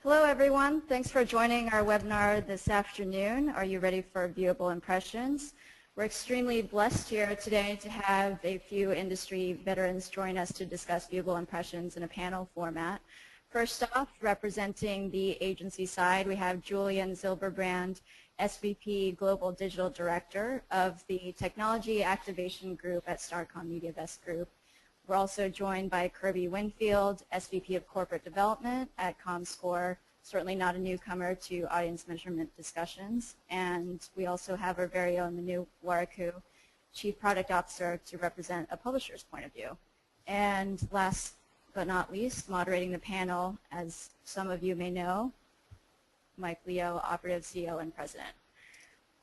Hello everyone, thanks for joining our webinar this afternoon. Are you ready for Viewable Impressions? We're extremely blessed here today to have a few industry veterans join us to discuss Viewable Impressions in a panel format. First off, representing the agency side, we have Julian Zilberbrand, SVP Global Digital Director of the Technology Activation Group at Starcom MediaVest Group. We're also joined by Kirby Winfield, SVP of Corporate Development at ComScore, certainly not a newcomer to audience measurement discussions. And we also have our very own Manu Waraku, Chief Product Officer, to represent a publisher's point of view. And last but not least, moderating the panel, as some of you may know, Mike Leo, Operative CEO and President.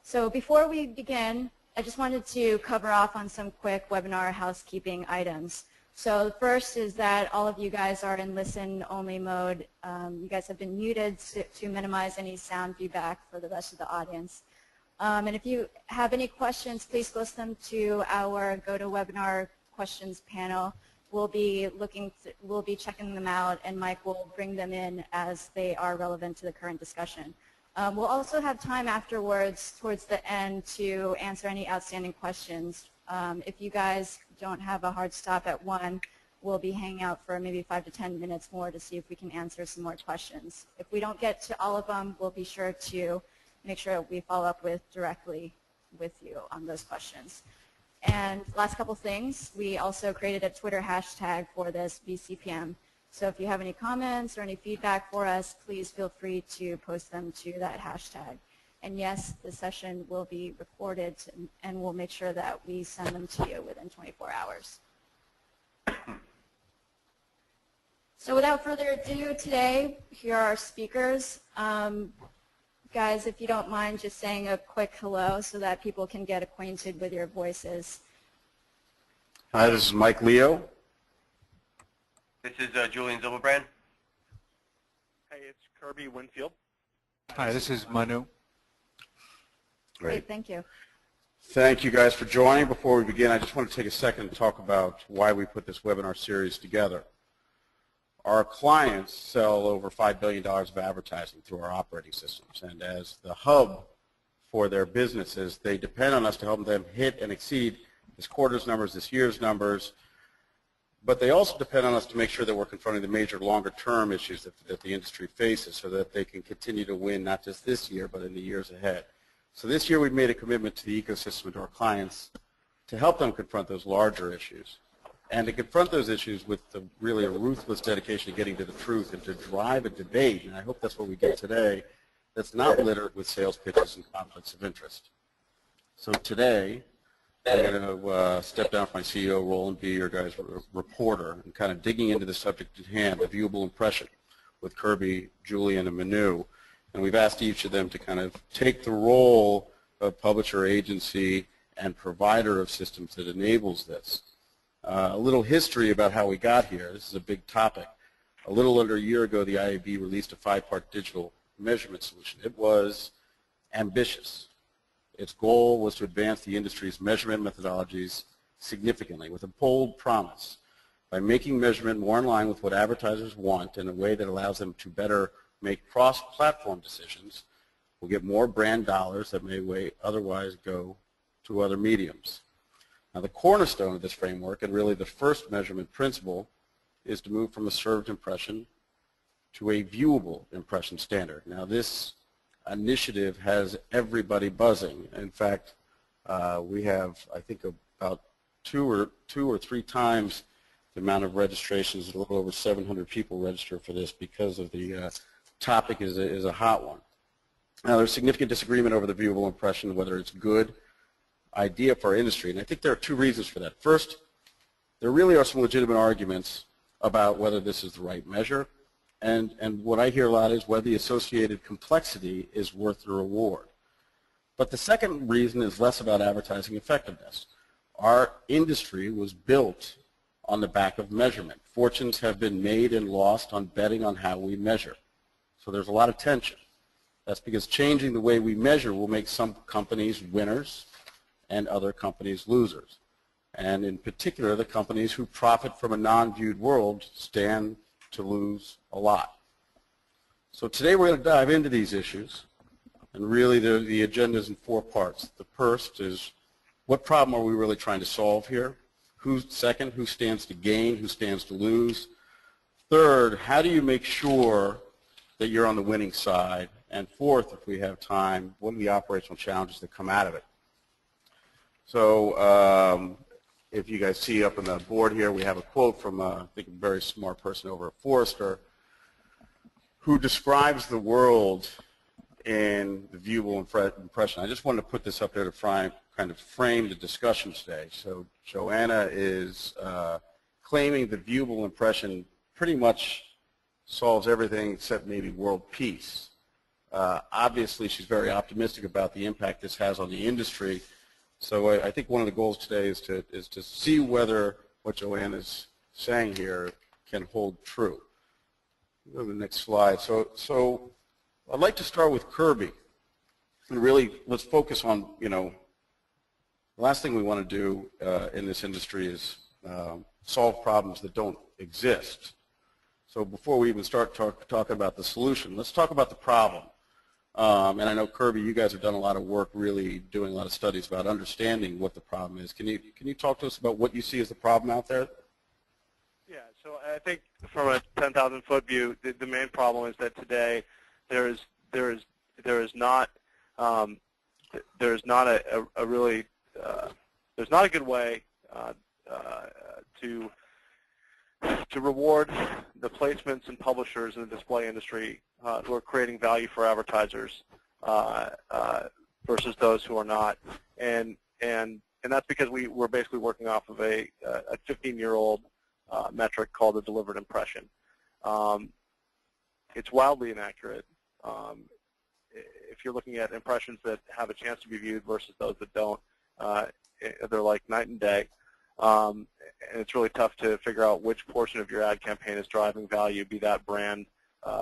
So before we begin, I just wanted to cover off on some quick webinar housekeeping items. So the first is that all of you guys are in listen-only mode. You guys have been muted to minimize any sound feedback for the rest of the audience. And if you have any questions, please post them to our GoToWebinar questions panel. We'll be checking them out, and Mike will bring them in as they are relevant to the current discussion. We'll also have time afterwards, towards the end, to answer any outstanding questions. If you guys don't have a hard stop at 1, we'll be hanging out for maybe 5 to 10 minutes more to see if we can answer some more questions. If we don't get to all of them, we'll be sure to make sure we follow up directly with you on those questions. And last couple things, we also created a Twitter hashtag for this VCPM. So if you have any comments or any feedback for us, please feel free to post them to that hashtag. And yes, the session will be recorded, and we'll make sure that we send them to you within 24 hours. So without further ado, today, here are our speakers. Guys, if you don't mind just saying a quick hello so that people can get acquainted with your voices. Hi, this is Mike Leo. This is Julian Zilberbrand. Hey, it's Kirby Winfield. Hi, this is Manu. Great, thank you. Thank you guys for joining. Before we begin, I just want to take a second to talk about why we put this webinar series together. Our clients sell over $5 billion of advertising through our operating systems, and as the hub for their businesses, they depend on us to help them hit and exceed this quarter's numbers, this year's numbers, but they also depend on us to make sure that we're confronting the major longer-term issues that the industry faces so that they can continue to win not just this year, but in the years ahead. So this year we've made a commitment to the ecosystem and to our clients to help them confront those larger issues and to confront those issues with really a ruthless dedication to getting to the truth and to drive a debate, and I hope that's what we get today, that's not littered with sales pitches and conflicts of interest. So today, I'm going to step down from my CEO role and be your guys' reporter and kind of digging into the subject at hand, the viewable impression with Kirby, Julian, and Manu. And we've asked each of them to kind of take the role of publisher, agency, and provider of systems that enables this. A little history about how we got here. This is a big topic. A little under a year ago, the IAB released a 5-part digital measurement solution. It was ambitious. Its goal was to advance the industry's measurement methodologies significantly with a bold promise. By making measurement more in line with what advertisers want in a way that allows them to better make cross-platform decisions, we'll get more brand dollars that may otherwise go to other mediums. Now the cornerstone of this framework, and really the first measurement principle, is to move from a served impression to a viewable impression standard. Now this initiative has everybody buzzing. In fact, we have, I think, about two or three times the amount of registrations. A little over 700 people register for this because of the topic is a hot one. Now, there's significant disagreement over the viewable impression, whether it's a good idea for our industry, and I think there are two reasons for that. First, there really are some legitimate arguments about whether this is the right measure, and what I hear a lot is whether the associated complexity is worth the reward. But the second reason is less about advertising effectiveness. Our industry was built on the back of measurement. Fortunes have been made and lost on betting on how we measure. So there's a lot of tension. That's because changing the way we measure will make some companies winners and other companies losers. And in particular, the companies who profit from a non-viewed world stand to lose a lot. So today we're going to dive into these issues, and really the agenda is in 4 parts. The first is, what problem are we really trying to solve here? Second, who stands to gain, who stands to lose? Third, how do you make sure that you're on the winning side? And fourth, if we have time, what are the operational challenges that come out of it? So if you guys see up on the board here, we have a quote from, I think, a very smart person over at Forrester who describes the world in the viewable impression. I just wanted to put this up there to kind of frame the discussion today. So Joanna is claiming the viewable impression pretty much solves everything except maybe world peace. Obviously, she's very optimistic about the impact this has on the industry. So I think one of the goals today is to see whether what Joanna's saying here can hold true. Go to the next slide. So I'd like to start with Kirby. And really, let's focus on, the last thing we want to do in this industry is solve problems that don't exist. So before we even start talking about the solution, let's talk about the problem. And I know, Kirby, you guys have done a lot of work really doing a lot of studies about understanding what the problem is. Can you talk to us about what you see as the problem out there? Yeah, so I think from a 10,000-foot view, the main problem is that today there is not a good way to reward the placements and publishers in the display industry who are creating value for advertisers versus those who are not, and that's because we're basically working off of a 15-year-old metric called the delivered impression. It's wildly inaccurate. If you're looking at impressions that have a chance to be viewed versus those that don't, they're like night and day. And it's really tough to figure out which portion of your ad campaign is driving value, be that brand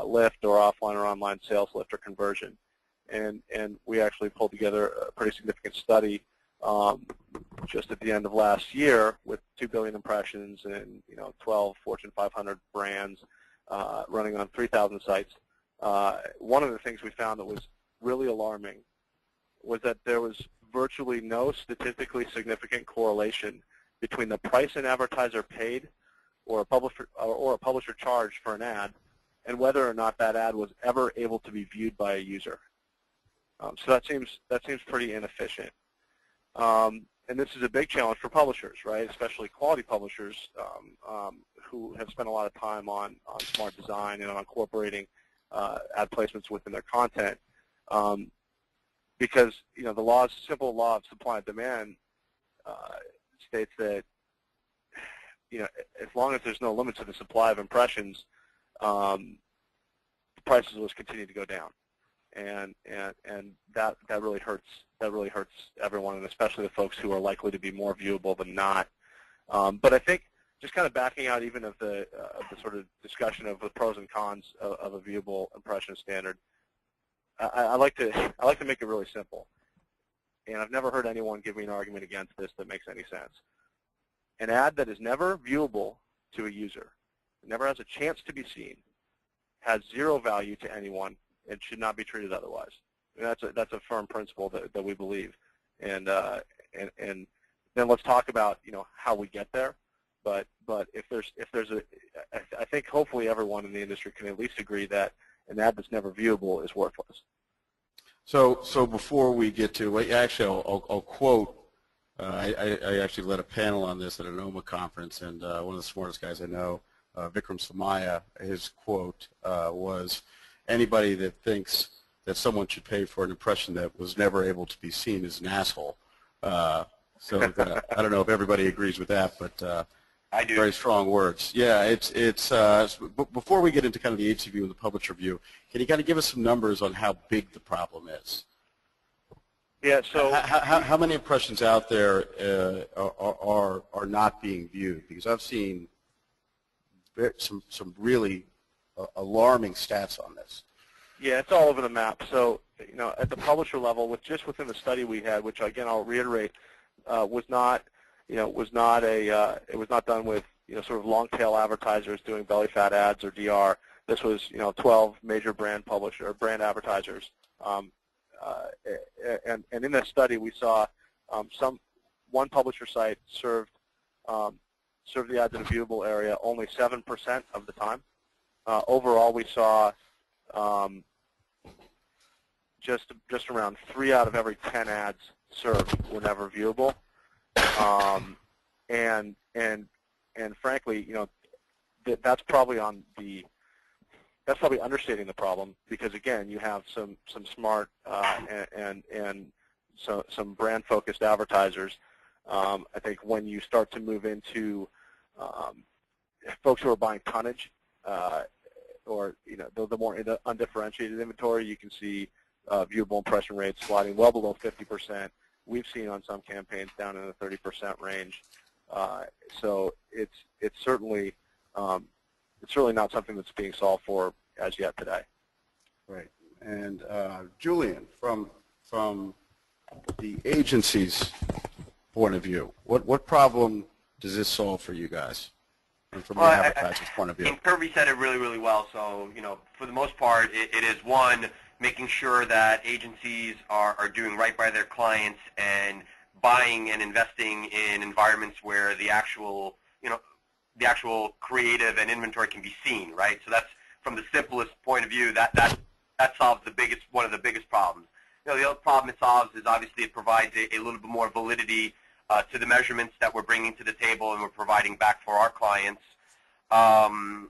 lift or offline or online sales lift or conversion. And we actually pulled together a pretty significant study just at the end of last year with 2 billion impressions and 12 Fortune 500 brands running on 3,000 sites. One of the things we found that was really alarming was that there was virtually no statistically significant correlation between the price an advertiser paid or a publisher charged for an ad and whether or not that ad was ever able to be viewed by a user. So that seems pretty inefficient. And this is a big challenge for publishers, right? Especially quality publishers who have spent a lot of time on smart design and on incorporating ad placements within their content. Because the simple law of supply and demand states that as long as there's no limit to the supply of impressions, the prices will continue to go down, and that really hurts. That really hurts everyone, and especially the folks who are likely to be more viewable than not. But I think just kind of backing out even of the sort of discussion of the pros and cons of a viewable impression standard, I like to make it really simple. And I've never heard anyone give me an argument against this that makes any sense. An ad that is never viewable to a user, never has a chance to be seen, has zero value to anyone, and should not be treated otherwise. And that's a firm principle that we believe. And then let's talk about how we get there. But if there's I think hopefully everyone in the industry can at least agree that an ad that's never viewable is worthless. So before we get to, actually I'll quote, I actually led a panel on this at an OMA conference, and one of the smartest guys I know, Vikram Samaya, his quote was, anybody that thinks that someone should pay for an impression that was never able to be seen is an asshole. I don't know if everybody agrees with that, but I do. Very strong words. Yeah, before we get into kind of the agency view and the publisher view, can you kind of give us some numbers on how big the problem is? Yeah. So how many impressions out there are not being viewed? Because I've seen some really alarming stats on this. Yeah, it's all over the map. So at the publisher level, within the study we had, which again I'll reiterate, was not done with sort of long tail advertisers doing belly fat ads or DR. This was 12 major brand advertisers, and in that study we saw one publisher site served the ads in a viewable area only 7% of the time. Overall, we saw just around 3 out of every 10 ads served were never viewable, and frankly, that's probably understating the problem, because again, you have some smart and some brand-focused advertisers. I think when you start to move into folks who are buying tonnage, or the more undifferentiated inventory, you can see viewable impression rates sliding well below 50%. We've seen on some campaigns down in the 30% range. So it's certainly not something that's being solved for as yet today. Right. And Julian, from the agency's point of view, what problem does this solve for you guys? And from the advertiser's point of view? Kirby said it really, really well. So, for the most part, it is, one, making sure that agencies are doing right by their clients and buying and investing in environments where the actual creative and inventory can be seen, right? So that's, from the simplest point of view, that solves one of the biggest problems. The other problem it solves is obviously it provides a little bit more validity to the measurements that we're bringing to the table and we're providing back for our clients. And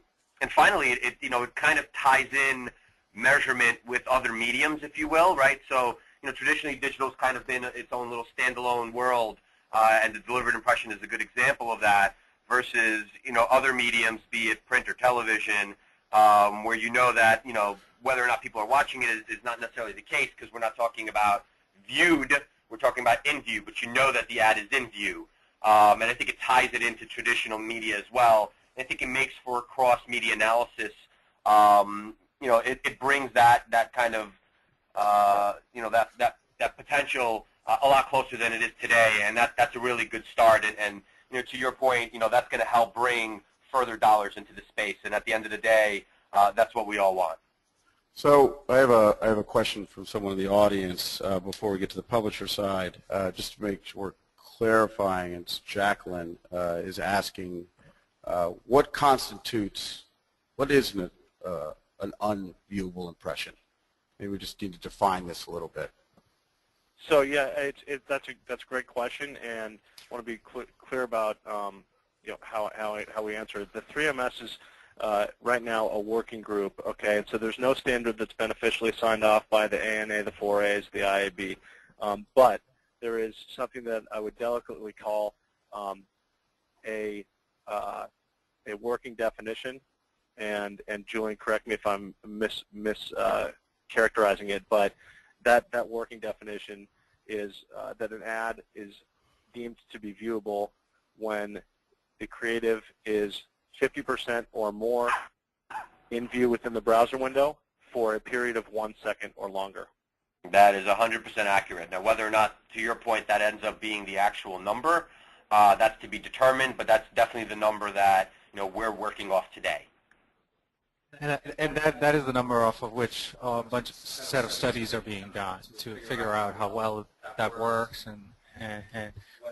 finally, it kind of ties in measurement with other mediums, if you will, right? So, traditionally digital's kind of been its own little standalone world, and the delivered impression is a good example of that, versus, other mediums, be it print or television, where that, whether or not people are watching it is not necessarily the case, because we're not talking about viewed, we're talking about in view, but that the ad is in view. And I think it ties it into traditional media as well. I think it makes for cross-media analysis. It brings that kind of, that potential a lot closer than it is today, and that's a really good start. And to your point, that's going to help bring further dollars into the space. And at the end of the day, that's what we all want. So I have a question from someone in the audience before we get to the publisher side, just to make sure we're clarifying. It's Jacqueline is asking, what is an unviewable impression? Maybe we just need to define this a little bit. So yeah, that's a great question, and I want to be clear about how we answer it. The 3MS is right now a working group, okay, and so there's no standard that's been officially signed off by the ANA, the 4As, the IAB, but there is something that I would delicately call a working definition, and Julian, correct me if I'm characterizing it, but that working definition is that an ad is deemed to be viewable when the creative is 50% or more in view within the browser window for a period of 1 second or longer. That is 100% accurate. Now, whether or not, to your point, that ends up being the actual number, that's to be determined, but that's definitely the number that we're working off today. And that is the number off of which a set of studies are being done to figure out how well that works and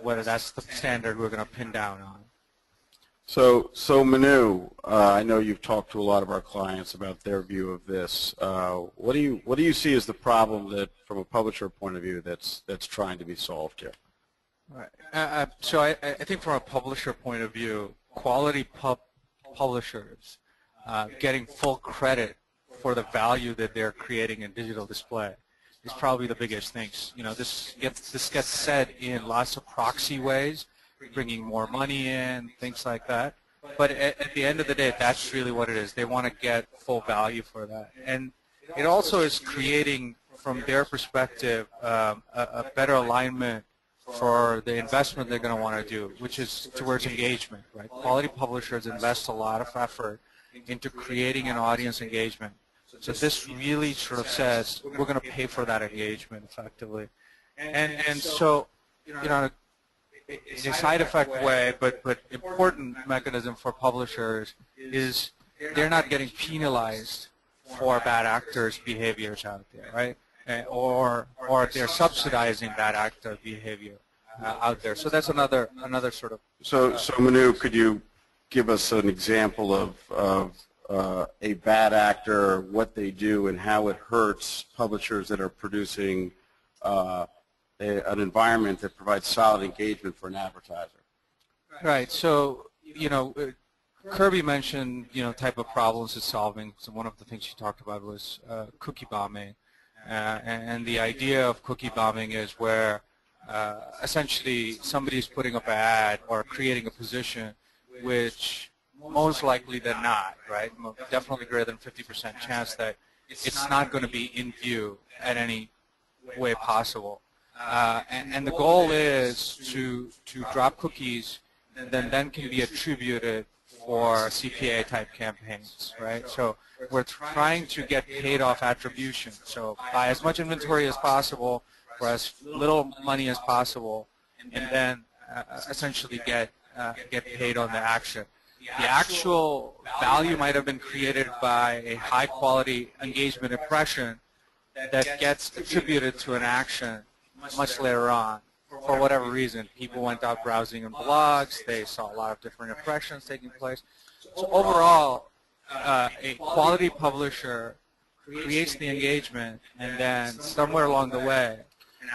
whether that's the standard we're going to pin down on. So Manu, I know you've talked to a lot of our clients about their view of this. What do you see as the problem that, from a publisher point of view, that's trying to be solved here? Right. So I think from a publisher point of view, quality publishers getting full credit for the value that they're creating in digital display is probably the biggest thing. This gets said in lots of proxy ways, bringing more money in, things like that. But at the end of the day, that's really what it is. They want to get full value for that. And it also is creating, from their perspective, a better alignment for the investment they're going to want to do, which is towards engagement, right? Quality publishers invest a lot of effort into creating an audience engagement. So this really sort of says we're going to pay for that engagement effectively. And so, in a side effect way, but important mechanism for publishers is they're not getting penalized for bad actors' behaviors out there, right? Or they're subsidizing bad actor behavior out there. So that's another sort of. So Manu, could you give us an example of a bad actor, what they do, and how it hurts publishers that are producing an environment that provides solid engagement for an advertiser? Right. So, Kirby mentioned, type of problems it's solving. So one of the things she talked about was cookie bombing. And the idea of cookie bombing is where essentially somebody's putting up an ad or creating a position which most likely than not, right, definitely greater than 50% chance that it's not going to be in view at any way possible. And the goal is to drop cookies that then can be attributed for CPA-type campaigns, right? So we're trying to get paid off attribution. So buy as much inventory as possible for as little money as possible, and then essentially get paid on the action. The actual value might have been created by a high-quality engagement impression that gets attributed to an action much later on. For whatever reason, people went out browsing in blogs, they saw a lot of different impressions taking place. So overall, a quality publisher creates the engagement, and then somewhere along the way,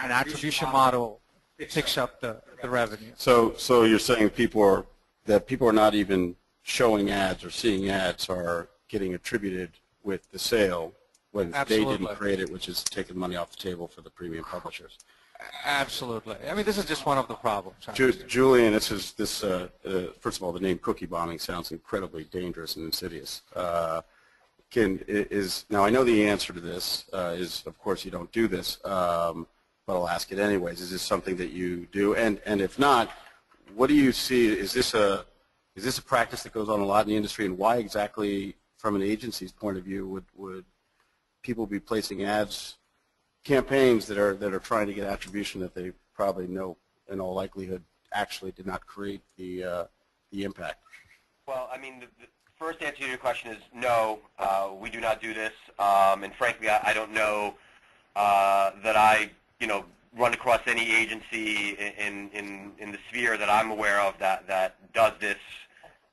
an attribution model picks up the revenue. So you're saying people are not even showing ads or seeing ads are getting attributed with the sale when Absolutely. They didn't create it, which is taking money off the table for the premium publishers. Absolutely. I mean, this is just one of the problems. Julian, first of all, the name cookie bombing sounds incredibly dangerous and insidious. Now, I know the answer to this is, of course, you don't do this, but I'll ask it anyways. Is this something that you do? And if not, what do you see? Is this a practice that goes on a lot in the industry, and why exactly, from an agency's point of view, would people be placing ads, campaigns that are trying to get attribution that they probably know, in all likelihood, actually did not create the impact? Well, I mean, the first answer to your question is no, we do not do this, and frankly, I don't know that I, run across any agency in the sphere that I'm aware of that does this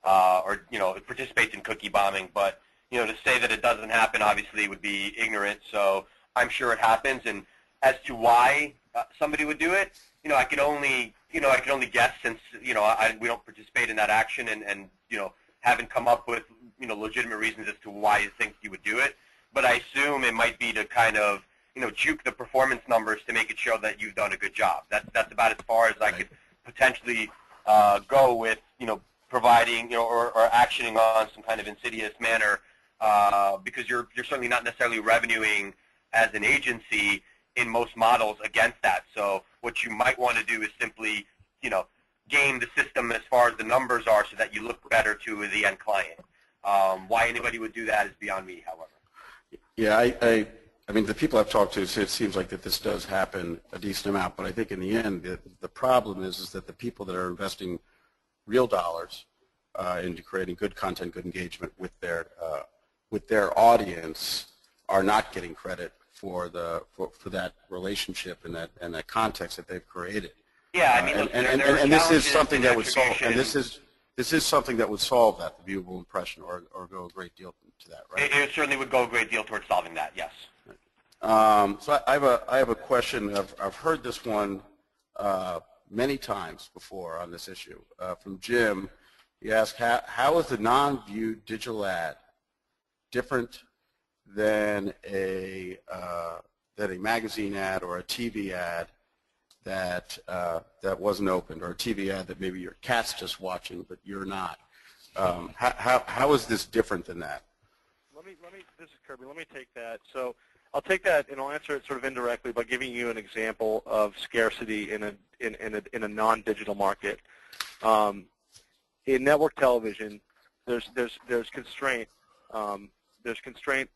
or participates in cookie bombing. But to say that it doesn't happen obviously would be ignorant. So I'm sure it happens. And as to why somebody would do it, I could only guess, since we don't participate in that action and haven't come up with legitimate reasons as to why you think you would do it. But I assume it might be to kind of juke the performance numbers to make it show that you've done a good job. That's about as far as I could potentially go with providing or actioning on some kind of insidious manner, because you're certainly not necessarily revenuing as an agency in most models against that. So what you might want to do is simply game the system as far as the numbers are, so that you look better to the end client. Why anybody would do that is beyond me, however. Yeah, I mean, the people I've talked to say it seems like that this does happen a decent amount, but I think in the end the problem is that the people that are investing real dollars into creating good content, good engagement with their audience are not getting credit for that relationship and that context that they've created. Yeah, I mean, and this is something that would solve. And this is something that would solve that, the viewable impression, or go a great deal to that, right? It certainly would go a great deal towards solving that. Yes. So I have a question. I've heard this one many times before on this issue from Jim. He asked, how is the non-viewed digital ad different than a magazine ad or a TV ad that wasn't opened, or a TV ad that maybe your cat's just watching but you're not? How is this different than that? This is Kirby. Let me take that. So I'll take that, and I'll answer it sort of indirectly by giving you an example of scarcity in a non-digital market. In network television, there's constraint. There's constraint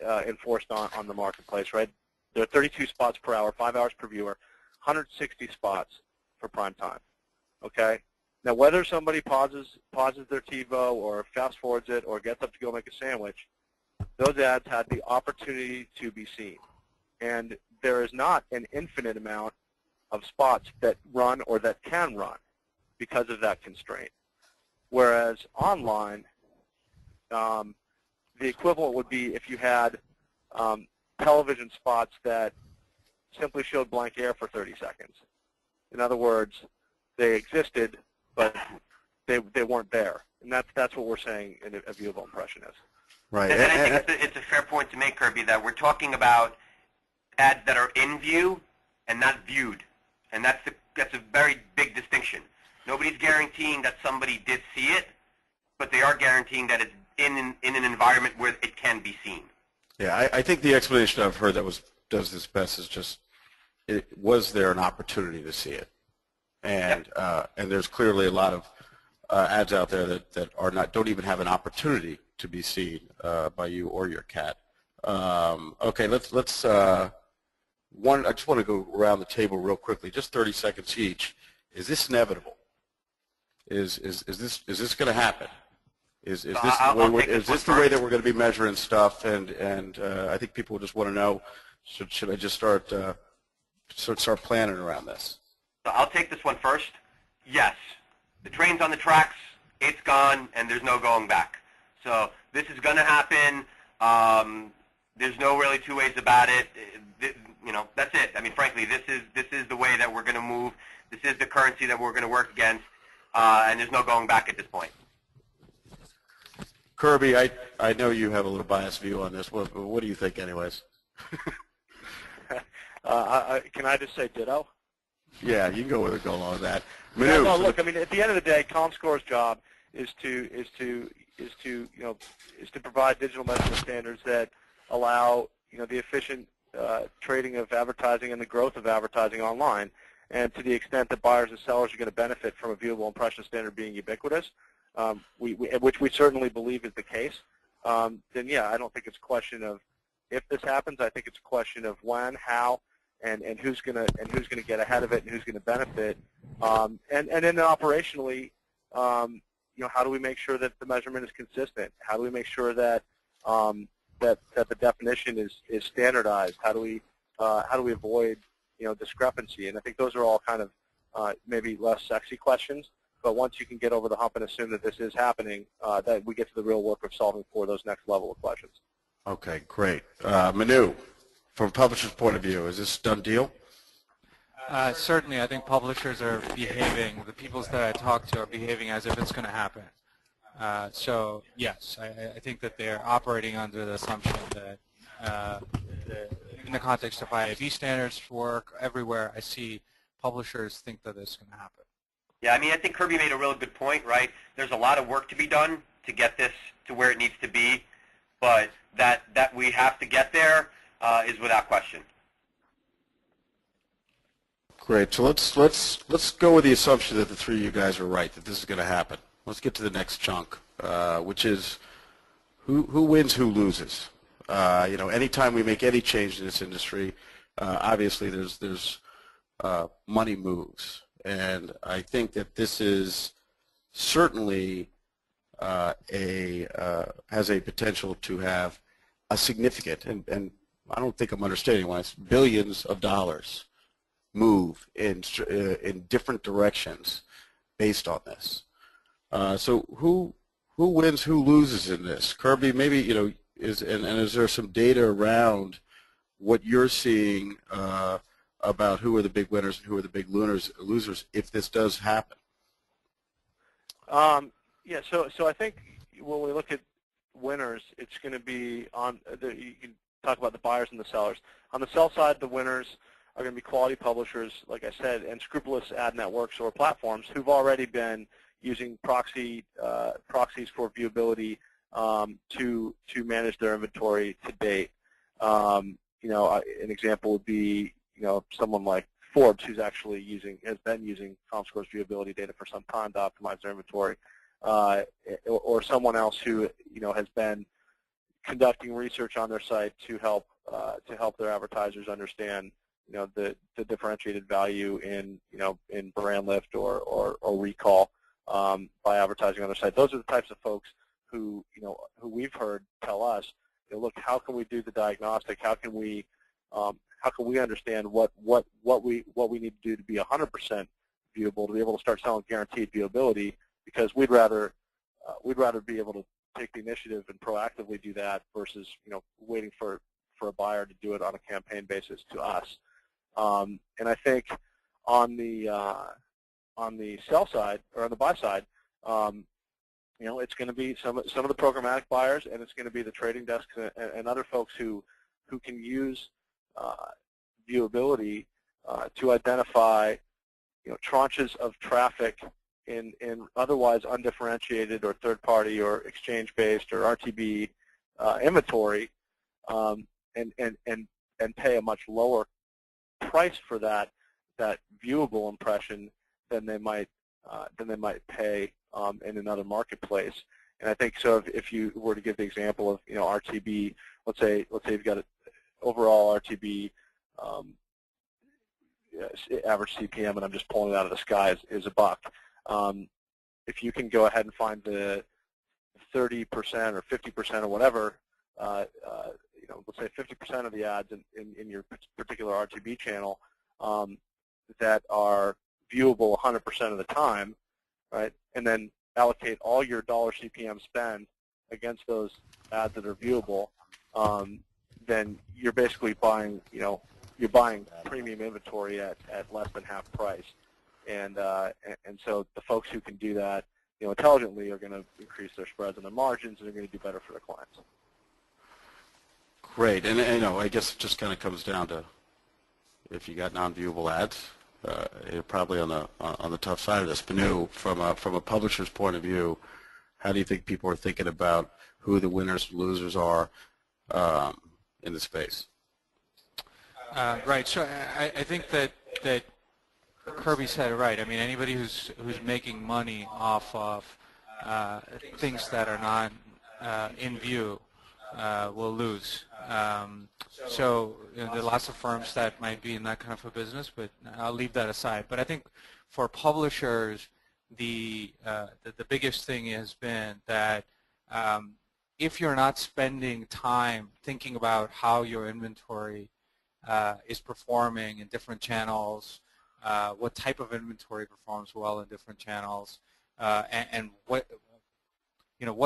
enforced on the marketplace, right? There are 32 spots per hour, 5 hours per viewer, 160 spots for prime time. Okay. Now, whether somebody pauses their TiVo or fast forwards it or gets up to go make a sandwich, those ads had the opportunity to be seen. And there is not an infinite amount of spots that run or that can run because of that constraint. Whereas online, the equivalent would be if you had television spots that simply showed blank air for 30 seconds. In other words, they existed, but they weren't there. And that's what we're saying a viewable impression is. Right. And I think it's a fair point to make, Kirby, that we're talking about ads that are in view and not viewed. And that's a very big distinction. Nobody's guaranteeing that somebody did see it, but they are guaranteeing that it's in an environment where it can be seen. Yeah, I think the explanation I've heard that does this best is just, was there an opportunity to see it? And Yep. And there's clearly a lot of ads out there that don't even have an opportunity to be seen by you or your cat. Okay, let's I just want to go around the table real quickly, just 30 seconds each. Is this inevitable? Is this going to happen? Is this the way that we're going to be measuring stuff? And I think people just want to know, should I just start planning around this? So I'll take this one first. Yes, the train's on the tracks, it's gone, and there's no going back. So this is going to happen. There's no really two ways about it. You know, that's it. I mean, frankly, this is the way that we're going to move. This is the currency that we're going to work against, and there's no going back at this point. Kirby, I know you have a little biased view on this. What do you think, anyways? Can I just say ditto? Yeah, you can go along with that. Yeah, no, look, I mean, at the end of the day, ComScore's job is to provide digital measurement standards that allow the efficient trading of advertising and the growth of advertising online. And to the extent that buyers and sellers are going to benefit from a viewable impression standard being ubiquitous, which we certainly believe is the case, then yeah, I don't think it's a question of if this happens. I think it's a question of when, how, and who's going to get ahead of it and who's going to benefit. And then operationally, how do we make sure that the measurement is consistent? How do we make sure that that the definition is standardized? How do we avoid discrepancy? And I think those are all kind of maybe less sexy questions. But once you can get over the hump and assume that this is happening, that we get to the real work of solving for those next level of questions. Okay, great. Manu, from a publisher's point of view, is this a done deal? Certainly, I think publishers are behaving, the people that I talk to are behaving as if it's going to happen. So, yes, I think that they're operating under the assumption that in the context of IAB standards work, everywhere I see publishers think that it's going to happen. Yeah, I mean, I think Kirby made a really good point, right? There's a lot of work to be done to get this to where it needs to be, but that we have to get there is without question. Great. So let's go with the assumption that the three of you guys are right, that this is going to happen. Let's get to the next chunk, which is who wins, who loses. Anytime we make any change in this industry, obviously there's money moves. And I think that this is certainly has a potential to have a significant, and I don't think I'm understanding why, it's billions of dollars move in different directions based on this. So who wins, who loses in this? Kirby, maybe is there some data around what you're seeing about who are the big winners and who are the big losers if this does happen? Yeah, so I think when we look at winners, it's going to be you can talk about the buyers and the sellers. On the sell side, the winners are going to be quality publishers, like I said, and scrupulous ad networks or platforms who've already been using proxies for viewability to manage their inventory to date. An example would be someone like Forbes, who's actually has been using ComScore's viewability data for some time to optimize their inventory, or someone else who has been conducting research on their site to help their advertisers understand the differentiated value in brand lift or recall by advertising on their site. Those are the types of folks who we've heard tell us, look, how can we do the diagnostic? How can we understand what we need to do to be 100% viewable, to be able to start selling guaranteed viewability? Because we'd rather be able to take the initiative and proactively do that versus waiting for a buyer to do it on a campaign basis to us. And I think on the sell side or on the buy side, it's going to be some of the programmatic buyers, and it's going to be the trading desks and other folks who can use viewability to identify tranches of traffic in otherwise undifferentiated or third-party or exchange-based or RTB inventory, and pay a much lower price for that viewable impression than they might pay in another marketplace. And I think so. If you were to give the example of RTB, let's say you've got an overall RTB average CPM, and I'm just pulling it out of the sky, is $1. If you can go ahead and find the 30% or 50% or whatever, let's say 50% of the ads in your particular RTB channel that are viewable 100% of the time, right? And then allocate all your dollar CPM spend against those ads that are viewable, then you're basically buying, you're buying premium inventory at less than half price. And so the folks who can do that, intelligently are going to increase their spreads and their margins, and they're going to do better for their clients. Great, and I guess it just kind of comes down to if you got non-viewable ads, you're probably on the tough side of this. Banu, from a publisher's point of view, how do you think people are thinking about who the winners and losers are in the space? Right. So I think that Kirby said it right. I mean, anybody who's making money off of things that are not in view will lose. So there are lots of firms that might be in that kind of a business, but I'll leave that aside. But I think for publishers, the biggest thing has been that if you're not spending time thinking about how your inventory is performing in different channels, what type of inventory performs well in different channels, and what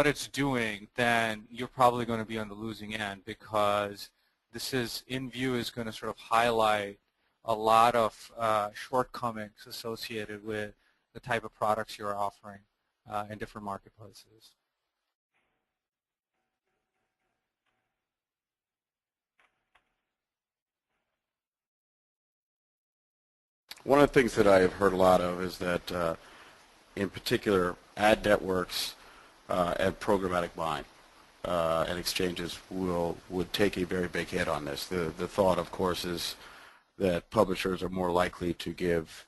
it's doing, then you're probably going to be on the losing end, because in view is going to sort of highlight a lot of shortcomings associated with the type of products you're offering in different marketplaces. One of the things that I have heard a lot of is that, in particular, ad networks and programmatic buying and exchanges would take a very big hit on this. The thought, of course, is that publishers are more likely to give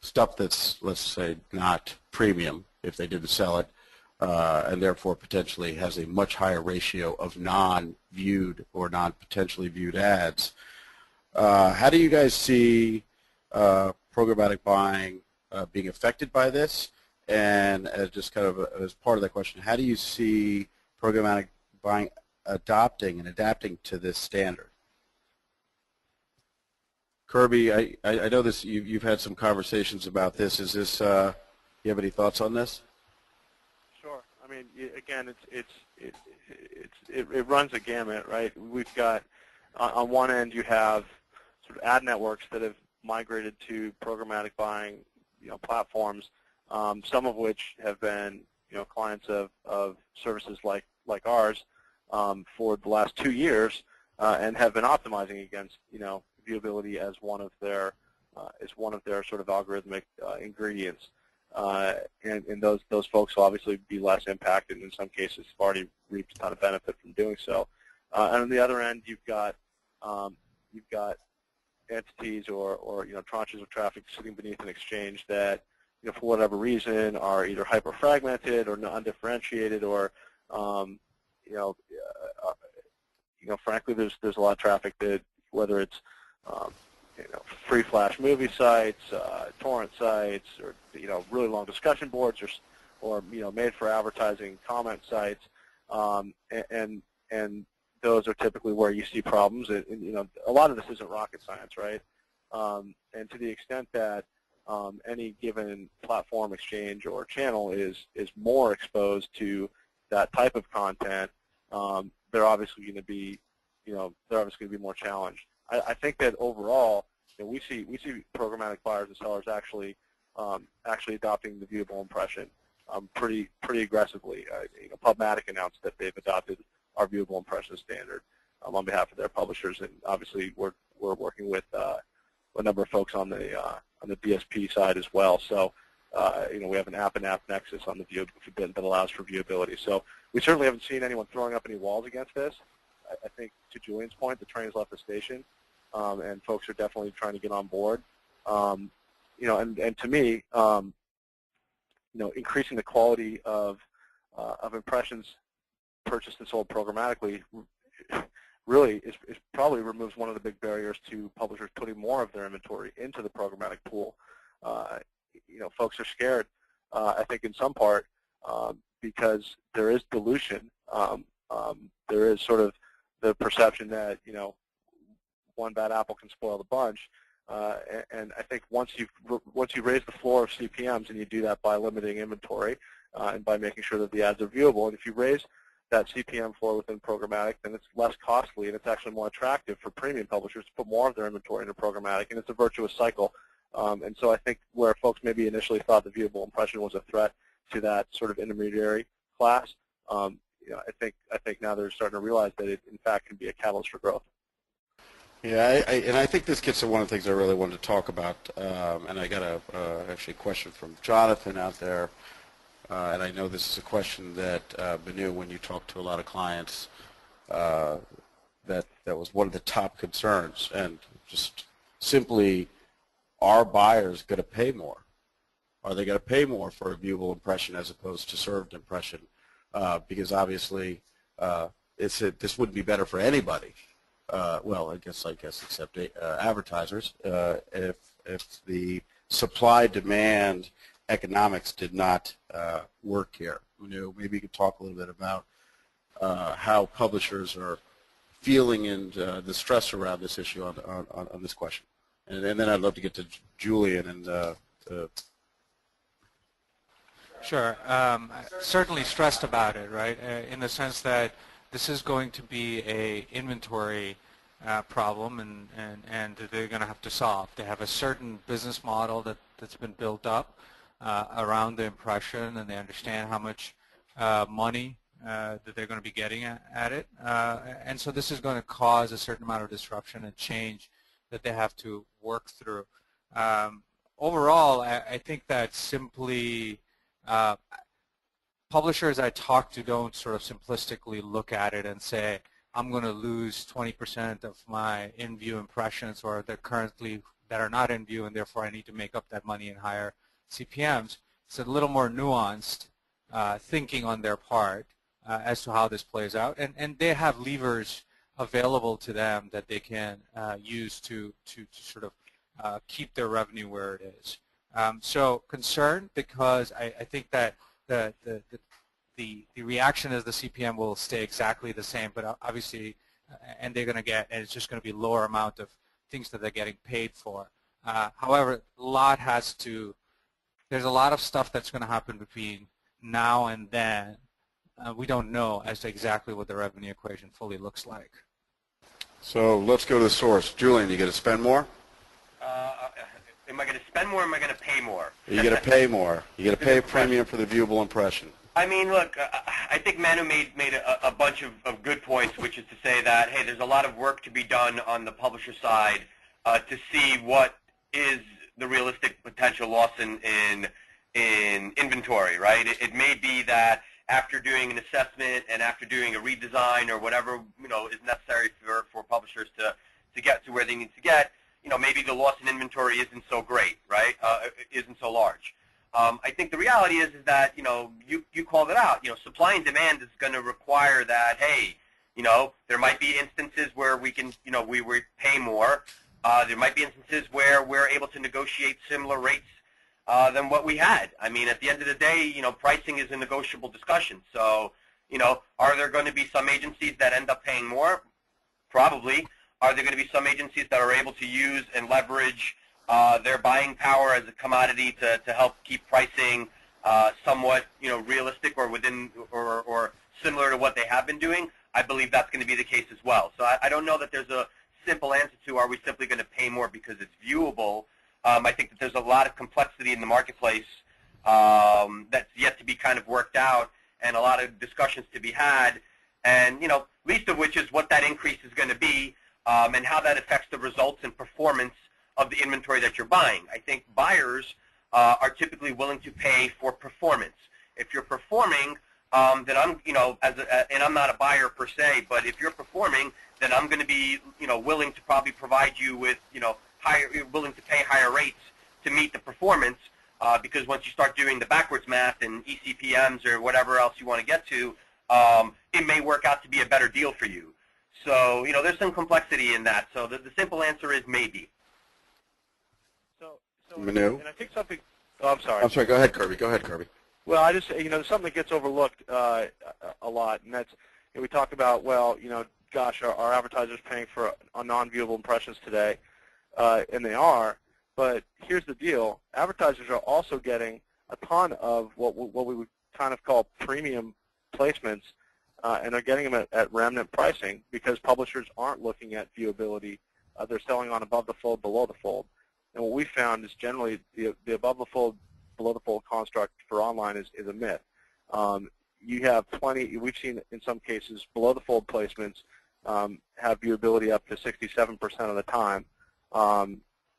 stuff that's, let's say, not premium if they didn't sell it, and therefore potentially has a much higher ratio of non-viewed or non-potentially viewed ads. How do you guys see programmatic buying being affected by this? And as just kind of as part of that question, how do you see programmatic buying adopting and adapting to this standard? Kirby, I know this. You've had some conversations about this. Is this? You have any thoughts on this? Sure. I mean, again, it runs a gamut, right? We've got on one end you have sort of ad networks that have migrated to programmatic buying, platforms, some of which have been, clients of services like ours for the last 2 years, and have been optimizing against, viewability as one of their sort of algorithmic ingredients. And those folks will obviously be less impacted. In some cases, have already reaped a ton of benefit from doing so. And on the other end, you've got entities or tranches of traffic sitting beneath an exchange that, for whatever reason, are either hyper-fragmented or undifferentiated, or frankly, there's a lot of traffic that, whether it's free flash movie sites, torrent sites, or really long discussion boards, or made for advertising comment sites, and those are typically where you see problems. And a lot of this isn't rocket science, right? And to the extent that any given platform, exchange, or channel is more exposed to that type of content, they're obviously going to be more challenged. I think that overall, we see programmatic buyers and sellers actually adopting the viewable impression pretty aggressively. PubMatic announced that they've adopted our viewable impression standard on behalf of their publishers, and obviously we're working with a number of folks on the DSP side as well. So we have an app and app nexus on the view that allows for viewability. So we certainly haven't seen anyone throwing up any walls against this. I think, to Julian's point, the train has left the station, and folks are definitely trying to get on board. And to me, increasing the quality of impressions purchased and sold programmatically really is probably removes one of the big barriers to publishers putting more of their inventory into the programmatic pool. Folks are scared, I think, in some part, because there is dilution. There is sort of the perception that one bad apple can spoil the bunch, and I think once you raise the floor of CPMs, and you do that by limiting inventory and by making sure that the ads are viewable, and if you raise that CPM floor within programmatic, then it's less costly, and it's actually more attractive for premium publishers to put more of their inventory into programmatic, and it's a virtuous cycle. And so I think where folks maybe initially thought the viewable impression was a threat to that sort of intermediary class, I think now they're starting to realize that it, in fact, can be a catalyst for growth. Yeah, and I think this gets to one of the things I really wanted to talk about, and I got actually a question from Jonathan out there, and I know this is a question that, Benu, when you talk to a lot of clients, that was one of the top concerns, and just simply, are buyers going to pay more? Are they going to pay more for a viewable impression as opposed to served impression? Because obviously, this wouldn't be better for anybody. Well, I guess except advertisers, if the supply-demand economics did not work here. Maybe you could talk a little bit about how publishers are feeling and the stress around this issue on this question. And then I'd love to get to Julian and Sure. Certainly stressed about it, right? In the sense that this is going to be a inventory problem, and they're going to have to solve. They have a certain business model that's been built up around the impression, and they understand how much money that they're going to be getting at it. And so this is going to cause a certain amount of disruption and change that they have to work through. Overall, I think that simply publishers I talk to don't sort of simplistically look at it and say, I'm going to lose 20% of my in-view impressions, or that are not in view, and therefore I need to make up that money in higher CPMs. It's a little more nuanced thinking on their part as to how this plays out, and they have levers available to them that they can use to sort of keep their revenue where it is. So concerned, because I think that the reaction is the CPM will stay exactly the same, but obviously, and they're going to get, and it's just going to be lower amount of things that they're getting paid for. However, there's a lot of stuff that's going to happen between now and then. We don't know as to exactly what the revenue equation fully looks like. So let's go to the source. Julian, you going to spend more? Am I going to spend more, or am I going to pay more? You're going to pay more. You're going to pay a premium for the viewable impression. I mean, look, I think Manu made a bunch of good points, which is to say that, hey, there's a lot of work to be done on the publisher side to see what is the realistic potential loss in inventory, right? It may be that after doing an assessment and after doing a redesign or whatever is necessary for publishers to get to where they need to get, maybe the loss in inventory isn't so great, right? Isn't so large. I think the reality is that you called it out. Supply and demand is going to require that. Hey, there might be instances where we can we pay more, There might be instances where we're able to negotiate similar rates than what we had. I mean, at the end of the day, pricing is a negotiable discussion. So, are there going to be some agencies that end up paying more? Probably. Are there going to be some agencies that are able to use and leverage their buying power as a commodity to help keep pricing somewhat, realistic or within or similar to what they have been doing? I believe that's going to be the case as well. So I don't know that there's a simple answer to are we simply going to pay more because it's viewable. I think that there's a lot of complexity in the marketplace that's yet to be kind of worked out, and a lot of discussions to be had, and least of which is what that increase is going to be, and how that affects the results and performance of the inventory that you're buying. I think buyers are typically willing to pay for performance. If you're performing, then I'm, and I'm not a buyer per se, but if you're performing, then I'm going to be, willing to probably provide you with, willing to pay higher rates to meet the performance, because once you start doing the backwards math and ECPMs or whatever else you want to get to, it may work out to be a better deal for you. So, there's some complexity in that. So the simple answer is maybe. Manu? And I think something. Oh, I'm sorry. I'm sorry. Go ahead, Kirby. Go ahead, Kirby. Well, I just, there's something that gets overlooked a lot, and that's, we talk about, well, gosh, our advertisers paying for non-viewable impressions today, and they are. But here's the deal: advertisers are also getting a ton of what we would kind of call premium placements, and they're getting them at remnant pricing because publishers aren't looking at viewability. They're selling on above the fold, below the fold. And what we found is generally the above the fold, below the fold construct for online is a myth. You have plenty. We've seen in some cases below the fold placements have viewability up to 67% of the time,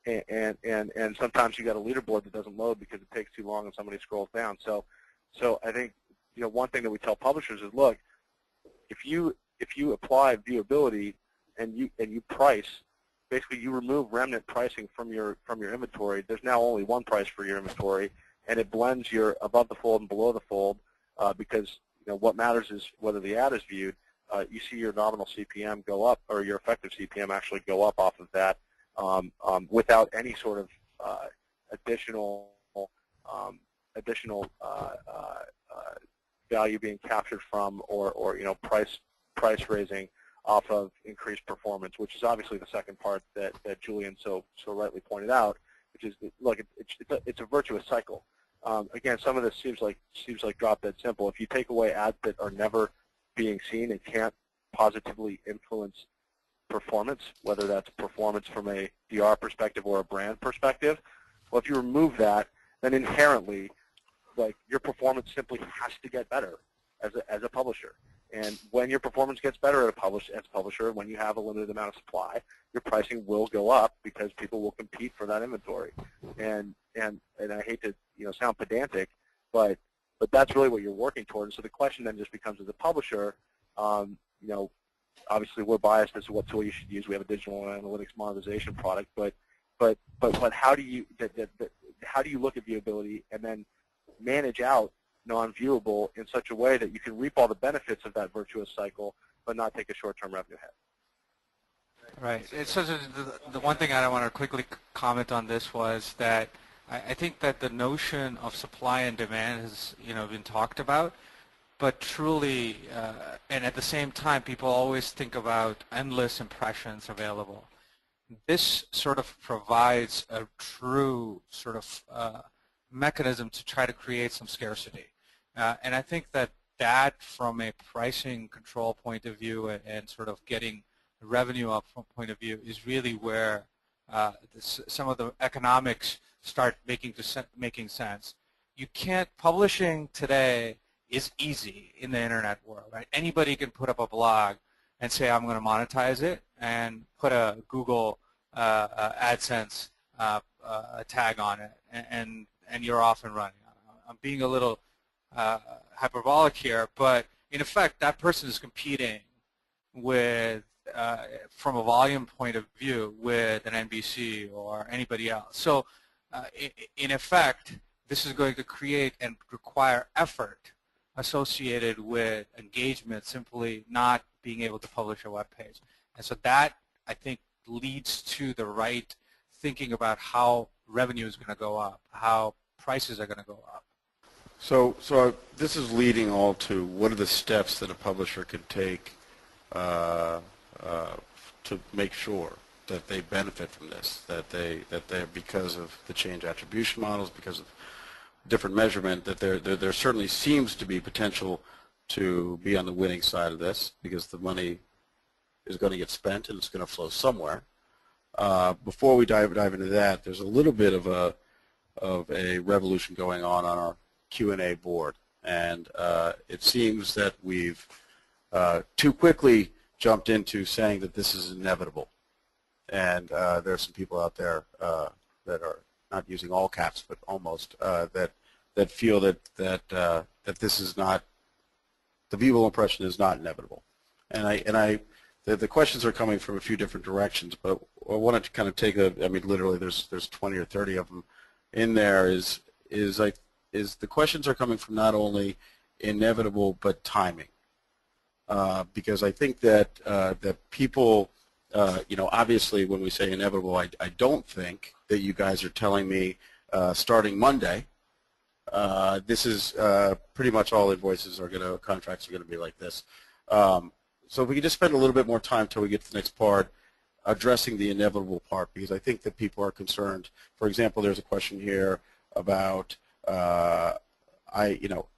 and sometimes you got a leaderboard that doesn't load because it takes too long and somebody scrolls down. So I think one thing that we tell publishers is, look, if you apply viewability and you price. Basically, you remove remnant pricing from your inventory. There's now only one price for your inventory, and it blends your above the fold and below the fold because what matters is whether the ad is viewed. You see your nominal CPM go up, or your effective CPM actually go up off of that without any sort of additional value being captured from or price raising off of increased performance, which is obviously the second part that Julian so rightly pointed out, which is, look, it's a virtuous cycle. Again, some of this seems like drop dead simple. If you take away ads that are never being seen and can't positively influence performance, whether that's performance from a DR perspective or a brand perspective, well, if you remove that, then inherently, like, your performance simply has to get better as a publisher. And when your performance gets better as a publisher, when you have a limited amount of supply, your pricing will go up because people will compete for that inventory. And I hate to sound pedantic, but that's really what you're working towards. So the question then just becomes, as a publisher, obviously we're biased as to what tool you should use. We have a digital analytics monetization product, but how do you look at viewability and then manage out non-viewable in such a way that you can reap all the benefits of that virtuous cycle, but not take a short-term revenue hit? Right. So the one thing I want to quickly comment on this was that I think that the notion of supply and demand has been talked about, but truly, and at the same time, people always think about endless impressions available. This sort of provides a true sort of mechanism to try to create some scarcity. And I think that from a pricing control point of view and sort of getting revenue up from point of view is really where some of the economics start making sense. You can't, publishing today is easy in the internet world, right? Anybody can put up a blog and say, I'm going to monetize it, and put a Google AdSense tag on it, and you're off and running. I'm being a little hyperbolic here, but in effect, that person is competing with, from a volume point of view, with an NBC or anybody else. So, in effect, this is going to create and require effort associated with engagement, simply not being able to publish a web page. And so that, I think, leads to the right thinking about how revenue is going to go up, how prices are going to go up. So this is leading all to what are the steps that a publisher can take to make sure that they benefit from this, that they're because of the change attribution models, because of different measurement, that there certainly seems to be potential to be on the winning side of this, because the money is going to get spent and it's going to flow somewhere. Before we dive into that, there's a little bit of a revolution going on our Q&A board, and it seems that we've too quickly jumped into saying that this is inevitable, and there are some people out there that are not using all caps, but almost, that feel that this is not, the viewable impression is not inevitable, and the questions are coming from a few different directions, but I wanted to kind of take I mean, literally, there's 20 or 30 of them in there. Is the questions are coming from not only inevitable but timing, because I think that that people, obviously, when we say inevitable, I don't think that you guys are telling me starting Monday. This is pretty much all invoices contracts are going to be like this. So if we could just spend a little bit more time until we get to the next part addressing the inevitable part, because I think that people are concerned. For example, there's a question here about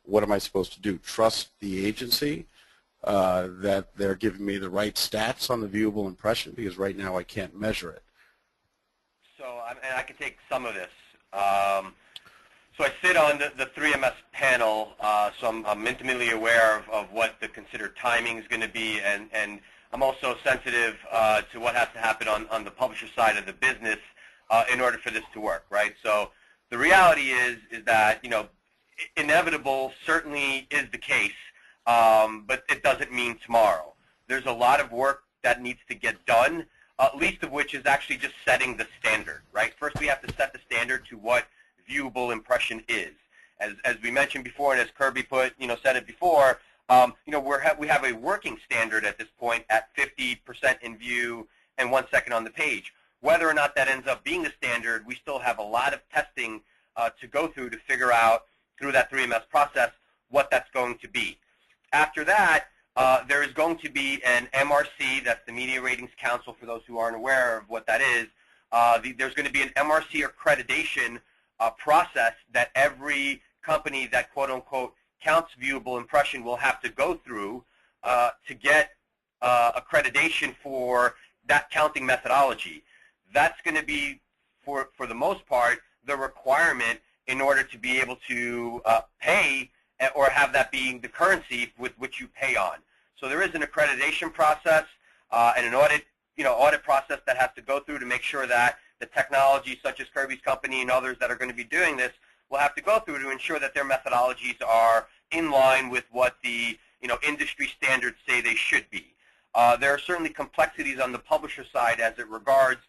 what am I supposed to do? Trust the agency that they're giving me the right stats on the viewable impression, because right now I can't measure it. So, and I can take some of this. So I sit on the 3MS panel, so I'm intimately aware of what the considered timing is going to be, and I'm also sensitive to what has to happen on the publisher side of the business in order for this to work, right? So the reality is that, inevitable certainly is the case, but it doesn't mean tomorrow. There's a lot of work that needs to get done, least of which is actually just setting the standard, right? First we have to set the standard to what viewable impression is. As we mentioned before, and as Kirby said it before, we have a working standard at this point at 50% in view and 1 second on the page. Whether or not that ends up being the standard, we still have a lot of testing to go through to figure out through that 3MS process what that's going to be. After that, there is going to be an MRC, that's the Media Ratings Council for those who aren't aware of what that is. There's going to be an MRC accreditation process that every company that quote-unquote counts viewable impression will have to go through to get accreditation for that counting methodology. That's going to be, for the most part, the requirement in order to be able to pay or have that being the currency with which you pay on. So there is an accreditation process and an audit process that has to go through to make sure that the technology, such as Kirby's company and others that are going to be doing this, will have to go through to ensure that their methodologies are in line with what the industry standards say they should be. There are certainly complexities on the publisher side as it regards,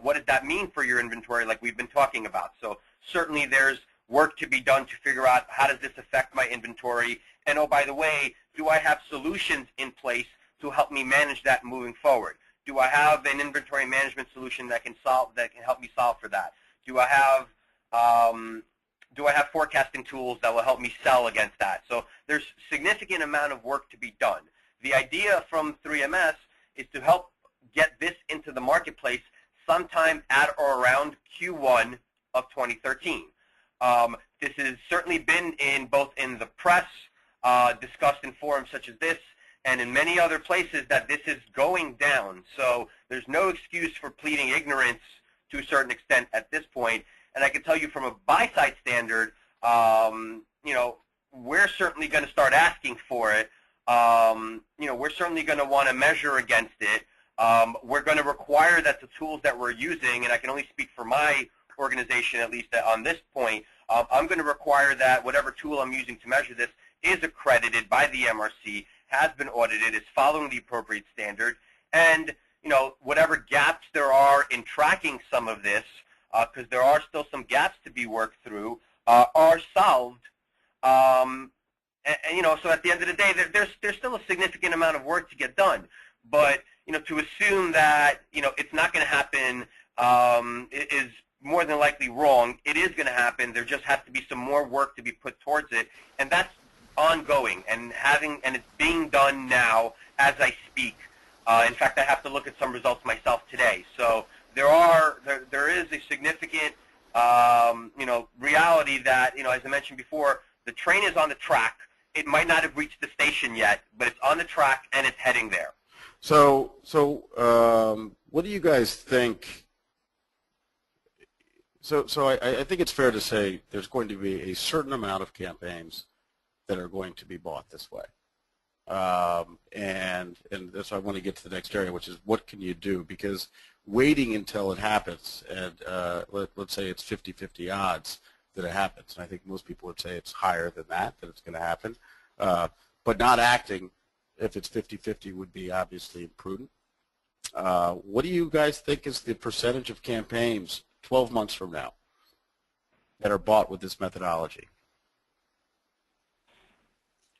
what does that mean for your inventory, like we've been talking about. So certainly there's work to be done to figure out how does this affect my inventory, and oh, by the way, do I have solutions in place to help me manage that moving forward? Do I have an inventory management solution that can help me solve for that? Do I have forecasting tools that will help me sell against that? So there's significant amount of work to be done. The idea from 3MS is to help get this into the marketplace sometime at or around Q1 of 2013. This has certainly been both in the press, discussed in forums such as this, and in many other places that this is going down. So there's no excuse for pleading ignorance to a certain extent at this point. And I can tell you from a buy-side standard, we're certainly going to start asking for it. We're certainly going to want to measure against it. We're going to require that the tools that we're using, and I can only speak for my organization at least on this point, I'm going to require that whatever tool I'm using to measure this is accredited by the MRC, has been audited, is following the appropriate standard, and whatever gaps there are in tracking some of this, because there are still some gaps to be worked through, are solved. So at the end of the day, there's still a significant amount of work to get done. but to assume that it's not going to happen is more than likely wrong. It is going to happen. There just has to be some more work to be put towards it, and that's ongoing and it's being done now as I speak. In fact, I have to look at some results myself today. So there is a significant reality that as I mentioned before, the train is on the track. It might not have reached the station yet, but it's on the track and it's heading there. So what do you guys think? So I think it's fair to say there's going to be a certain amount of campaigns that are going to be bought this way. And that's why I want to get to the next area, which is what can you do? Because waiting until it happens, and let's say it's 50-50 odds that it happens, and I think most people would say it's higher than that it's going to happen, but not acting if it's 50-50 would be obviously imprudent. What do you guys think is the percentage of campaigns 12 months from now that are bought with this methodology?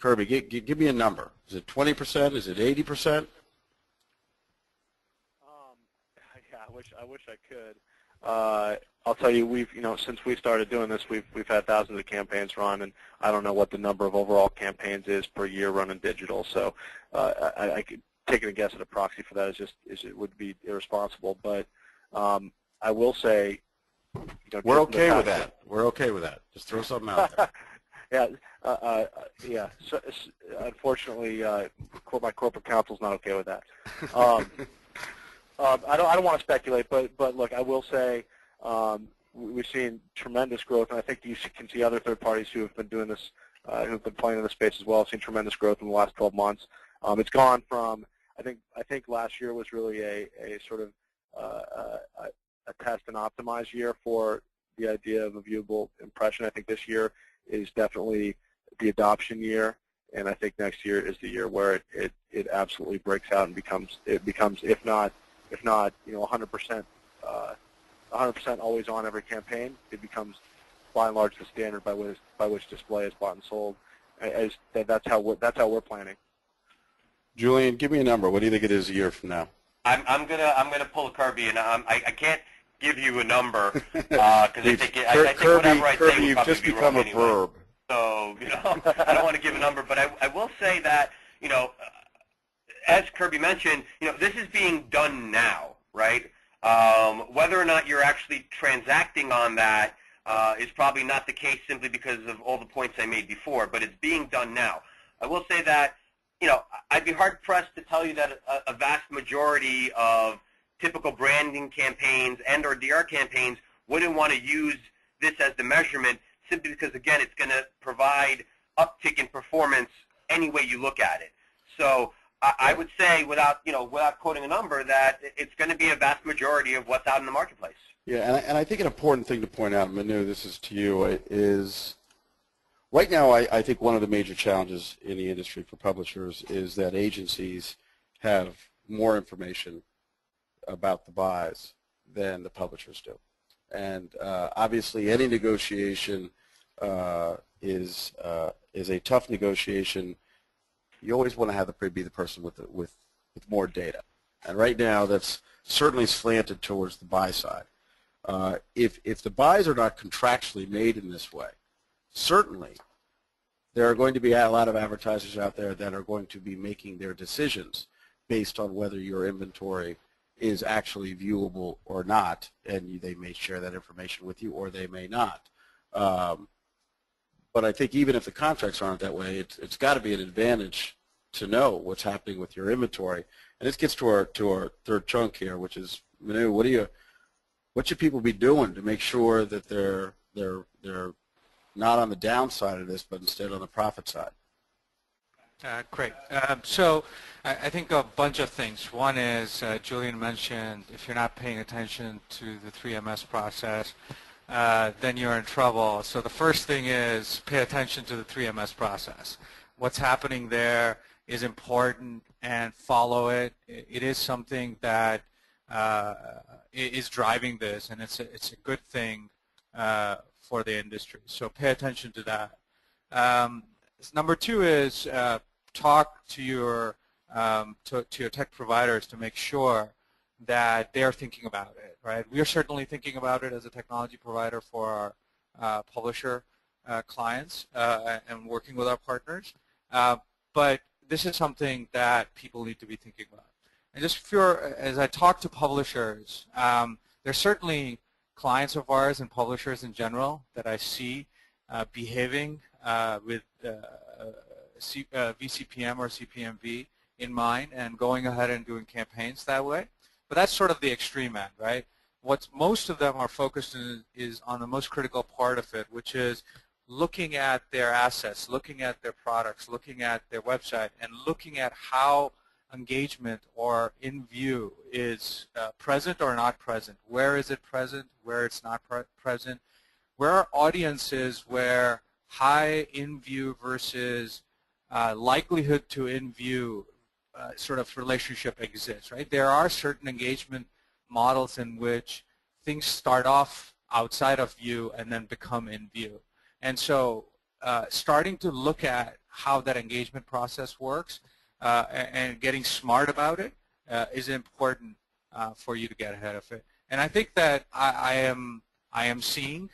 Kirby, give me a number. Is it 20%? Is it 80%? Yeah, I wish I could. I'll tell you, since we started doing this, we've had thousands of campaigns run, and I don't know what the number of overall campaigns is per year running digital. So I could taking a guess at a proxy for that it would be irresponsible. But I will say, we're okay with that. We're okay with that. Just throw something out there. Yeah. So, unfortunately, my corporate counsel's not okay with that. I don't want to speculate, but look, I will say we've seen tremendous growth, and I think you can see other third parties who have been doing this, who have been playing in this space as well, have seen tremendous growth in the last 12 months. It's gone from I think last year was really a sort of a test and optimize year for the idea of a viewable impression. I think this year is definitely the adoption year, and I think next year is the year where it absolutely breaks out and becomes if not 100% always on every campaign. It becomes by and large the standard by which display is bought and sold. That's how we're planning. Julian, give me a number. What do you think it is a year from now? I'm gonna pull a Kirby, and I can't give you a number because I think whatever I say Kirby, will you've probably just be become wrong a anyway. verb. So I don't want to give a number, but I will say that as Kirby mentioned, this is being done now, right? Whether or not you're actually transacting on that is probably not the case simply because of all the points I made before, but it's being done now. I will say that I'd be hard-pressed to tell you that a vast majority of typical branding campaigns and or DR campaigns wouldn't want to use this as the measurement simply because, again, it's going to provide uptick in performance any way you look at it. So I would say, without quoting a number, that it's going to be a vast majority of what's out in the marketplace. Yeah, and I think an important thing to point out, Manu, this is to you, is right now I think one of the major challenges in the industry for publishers is that agencies have more information about the buys than the publishers do. And obviously any negotiation is a tough negotiation. You always want to have be the person with more data. And right now that's certainly slanted towards the buy side. If the buys are not contractually made in this way, certainly there are going to be a lot of advertisers out there that are going to be making their decisions based on whether your inventory is actually viewable or not, and they may share that information with you or they may not. But I think even if the contracts aren't that way, it's got to be an advantage to know what's happening with your inventory. And this gets to our third chunk here, which is, Manu, what should people be doing to make sure that they're not on the downside of this, but instead on the profit side? Great. So I think a bunch of things. One is, Julian mentioned, if you're not paying attention to the 3MS process, then you're in trouble. So the first thing is pay attention to the 3MS process. What's happening there is important, and follow it. It is something that is driving this, and it's a good thing for the industry. So pay attention to that. Number two is talk to your to your tech providers to make sure that they're thinking about it, right? We are certainly thinking about it as a technology provider for our publisher clients and working with our partners. But this is something that people need to be thinking about. And just as I talk to publishers, there's certainly clients of ours and publishers in general that I see behaving with VCPM or CPMV in mind and going ahead and doing campaigns that way. But that's sort of the extreme end, right? What most of them are focused on is on the most critical part of it, which is looking at their assets, looking at their products, looking at their website, and looking at how engagement or in view is present or not present. Where is it present? Where it's not present? Where are audiences where high in view versus likelihood to in view sort of relationship exists, right? There are certain engagement models in which things start off outside of view and then become in view. And so starting to look at how that engagement process works and getting smart about it is important for you to get ahead of it. And I think that I am seeing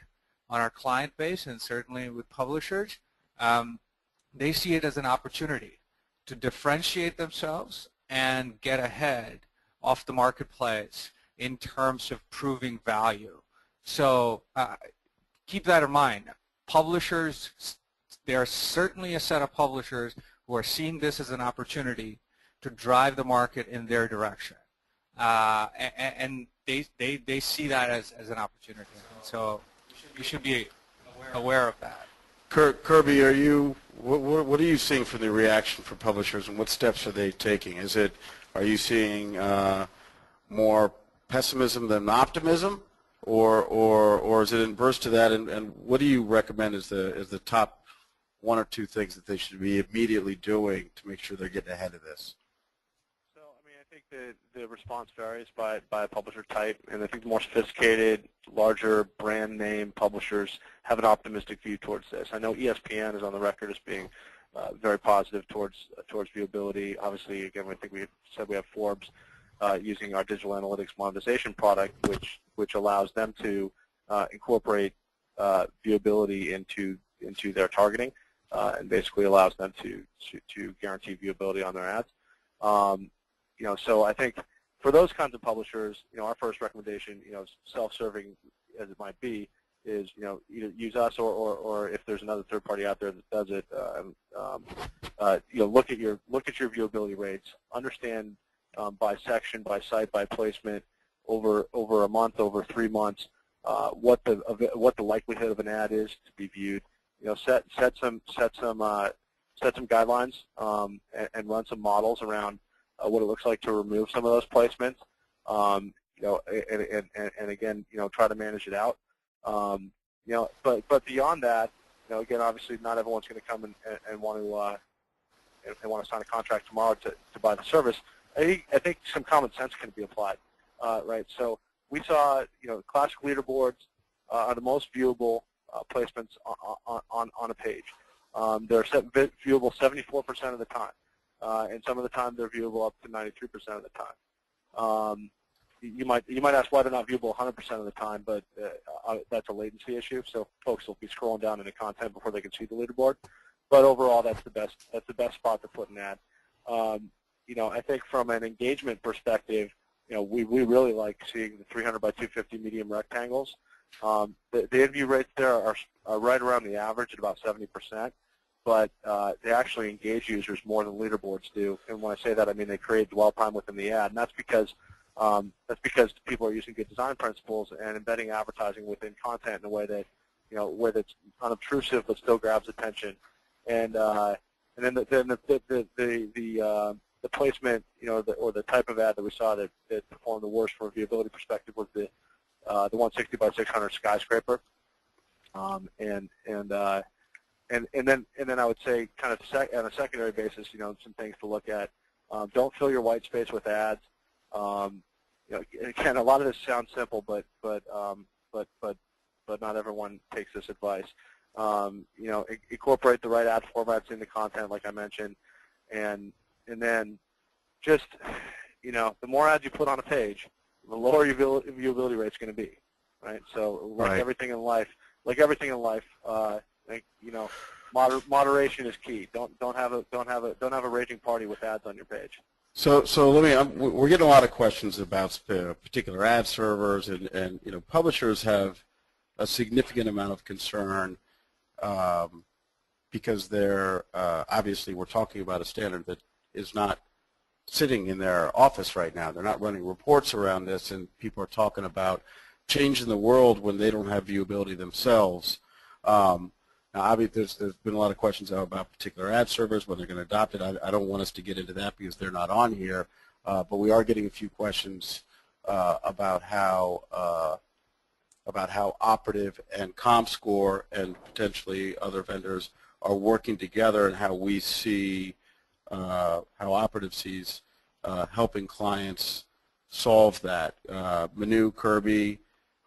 on our client base and certainly with publishers, they see it as an opportunity to differentiate themselves and get ahead of the marketplace in terms of proving value. So keep that in mind. Publishers, there are certainly a set of publishers who are seeing this as an opportunity to drive the market in their direction. And they see that as an opportunity. And so you should be aware of that. Kirby, what are you seeing from the reaction from publishers, and what steps are they taking? Are you seeing more pessimism than optimism, or is it inverse to that? And what do you recommend as the top one or two things that they should be immediately doing to make sure they're getting ahead of this? So, I mean, I think the response varies by publisher type, and I think the more sophisticated, larger brand name publishers have an optimistic view towards this. I know ESPN is on the record as being very positive towards viewability. Obviously, again, I think we said we have Forbes using our digital analytics monetization product, which allows them to incorporate viewability into their targeting, and basically allows them to guarantee viewability on their ads. So I think for those kinds of publishers, our first recommendation, self-serving as it might be, is either use us or if there's another third party out there that does it, look at your viewability rates, understand by section, by site, by placement, over a month, over 3 months, what the likelihood of an ad is to be viewed. Set some guidelines and run some models around what it looks like to remove some of those placements. And again, try to manage it out. But beyond that, again, obviously not everyone's going to come and want to sign a contract tomorrow to buy the service. I think some common sense can be applied, right? So we saw, classic leaderboards are the most viewable placements on a page. They're viewable 74% of the time, and some of the time they're viewable up to 93% of the time. You might ask why they're not viewable 100% of the time, but that's a latency issue. So folks will be scrolling down into content before they can see the leaderboard. But overall, that's the best spot to put an ad. I think from an engagement perspective, we really like seeing the 300 by 250 medium rectangles. The in-view rates there are right around the average at about 70%, but they actually engage users more than leaderboards do. And when I say that, I mean they create dwell time within the ad, and that's because people are using good design principles and embedding advertising within content in a way that where that's unobtrusive but still grabs attention. And then the placement, or the type of ad that we saw that performed the worst from a viewability perspective was the 160 by 600 skyscraper. And then I would say kind of on a secondary basis, some things to look at. Don't fill your white space with ads. Again, a lot of this sounds simple, but not everyone takes this advice. Incorporate the right ad formats in the content, like I mentioned, and then just, the more ads you put on a page, the lower your viewability rate's going to be, right? So like everything in life, moderation is key. Don't have a raging party with ads on your page. So we're getting a lot of questions about particular ad servers, and publishers have a significant amount of concern because they're obviously we're talking about a standard that is not sitting in their office right now. They're not running reports around this, and people are talking about changing the world when they don't have viewability themselves. Now, obviously, there's been a lot of questions about particular ad servers, when they're going to adopt it. I don't want us to get into that because they're not on here, but we are getting a few questions about how Operative and ComScore and potentially other vendors are working together, and how we see how Operative sees helping clients solve that. Manu, Kirby,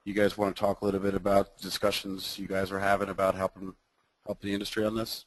you guys want to talk a little bit about discussions you guys are having about help the industry on this?